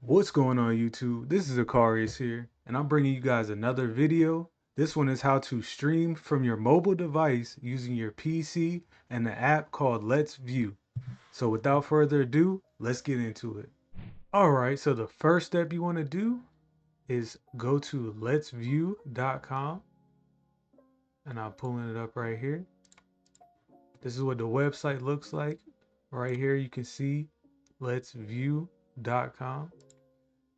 What's going on YouTube? This is Aquarius here, and I'm bringing you guys another video. This one is how to stream from your mobile device using your PC and the app called Let's View. So without further ado, let's get into it. Alright, so the first step you want to do is go to letsview.com, and I'm pulling it up right here. This is what the website looks like. Right here you can see letsview.com.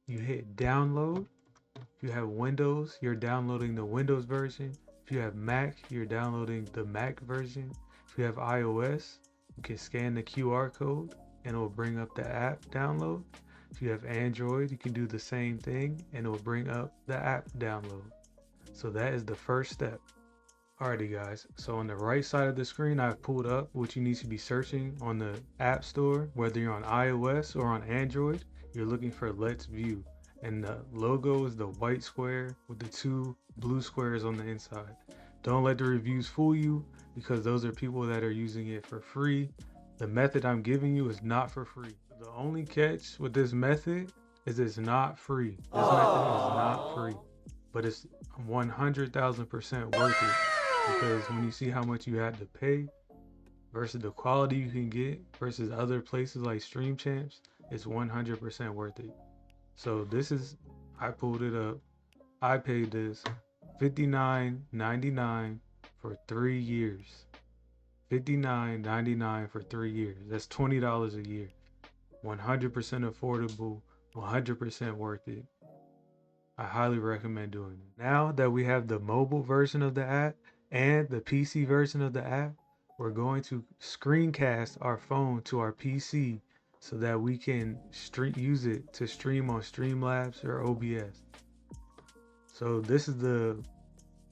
You hit download. If you have Windows, you're downloading the Windows version. If you have Mac, you're downloading the Mac version. If you have iOS, you can scan the QR code and it will bring up the app download. If you have Android, you can do the same thing and it will bring up the app download. So that is the first step. Alrighty guys, so on the right side of the screen, I've pulled up what you need to be searching on the App Store, whether you're on iOS or on Android. You're looking for Let's View, and the logo is the white square with the two blue squares on the inside. Don't let the reviews fool you, because those are people that are using it for free. The method I'm giving you is not for free. The only catch with this method is it's not free. This method is not free, but it's 100,000% worth it, because when you see how much you had to pay versus the quality you can get versus other places like StreamChamps, it's 100% worth it. So this is, I pulled it up. I paid this $59.99 for 3 years. $59.99 for 3 years. That's $20 a year. 100% affordable, 100% worth it. I highly recommend doing it. Now that we have the mobile version of the app and the PC version of the app, we're going to screencast our phone to our PC so that we can use it to stream on Streamlabs or OBS. So this is the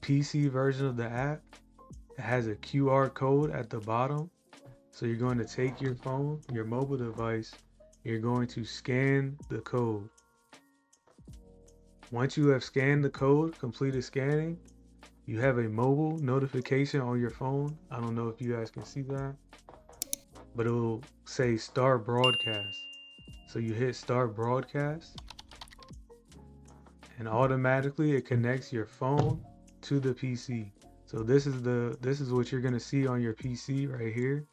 PC version of the app. It has a QR code at the bottom. So you're going to take your phone, your mobile device, you're going to scan the code. Once you have scanned the code, completed scanning, you have a mobile notification on your phone. I don't know if you guys can see that, but it will say start broadcast. So you hit start broadcast and automatically it connects your phone to the PC. So this is what you're gonna see on your PC right here,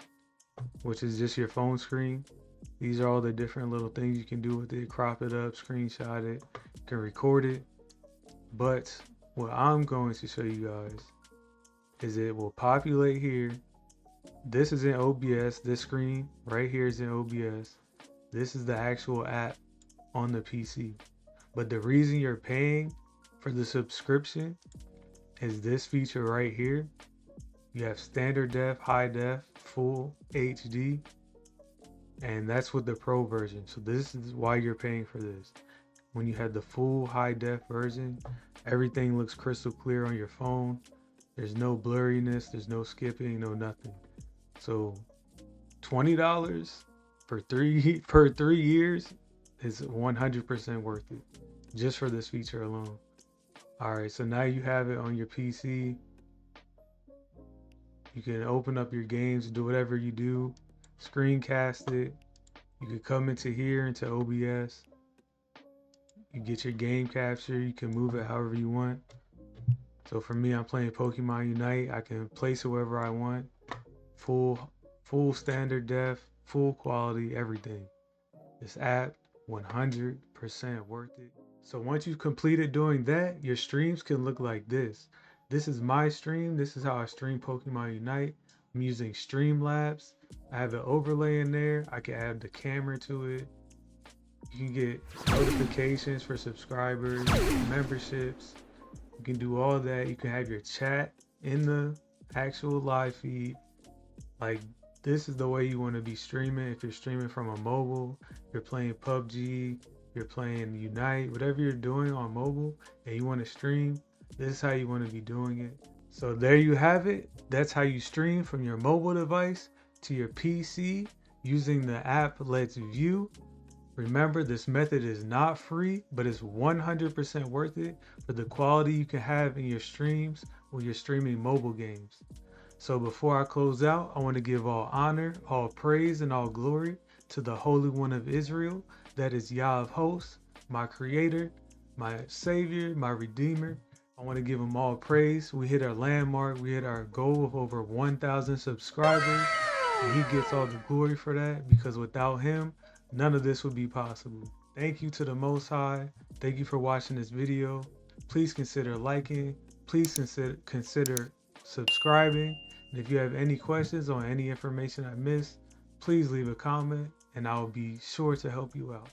which is just your phone screen. These are all the different little things you can do with it. Crop it up, screenshot it, you can record it. But what I'm going to show you guys is it will populate here. This is in OBS. This screen right here is in OBS. This is the actual app on the PC. But the reason you're paying for the subscription is this feature right here. You have standard def, high def, full HD, and that's with the pro version. So this is why you're paying for this. When you have the full high def version, everything looks crystal clear on your phone. There's no blurriness, there's no skipping, no nothing. So $20 for 3 years is 100% worth it, just for this feature alone. All right, so now you have it on your PC. You can open up your games, do whatever you do, screencast it. You can come into here, into OBS. You get your game capture, you can move it however you want. So for me, I'm playing Pokemon Unite. I can place it wherever I want. Full standard def, full quality, everything. This app, 100% worth it. So once you've completed doing that, your streams can look like this. This is my stream. This is how I stream Pokemon Unite. I'm using Streamlabs. I have an overlay in there. I can add the camera to it. You can get notifications for subscribers, memberships. You can do all that. You can have your chat in the actual live feed. Like, this is the way you want to be streaming. If you're streaming from a mobile, you're playing PUBG, you're playing Unite, whatever you're doing on mobile and you want to stream, this is how you want to be doing it. So there you have it. That's how you stream from your mobile device to your PC using the app Let's View. Remember, this method is not free, but it's 100% worth it for the quality you can have in your streams when you're streaming mobile games. So before I close out, I want to give all honor, all praise, and all glory to the Holy One of Israel, that is Yah of hosts, my creator, my savior, my redeemer. I want to give him all praise. We hit our landmark. We hit our goal of over 1,000 subscribers. And he gets all the glory for that, because without him, none of this would be possible. Thank you to the Most High. Thank you for watching this video. Please consider liking. Please consider subscribing. And if you have any questions on any information I missed, please leave a comment and I'll be sure to help you out.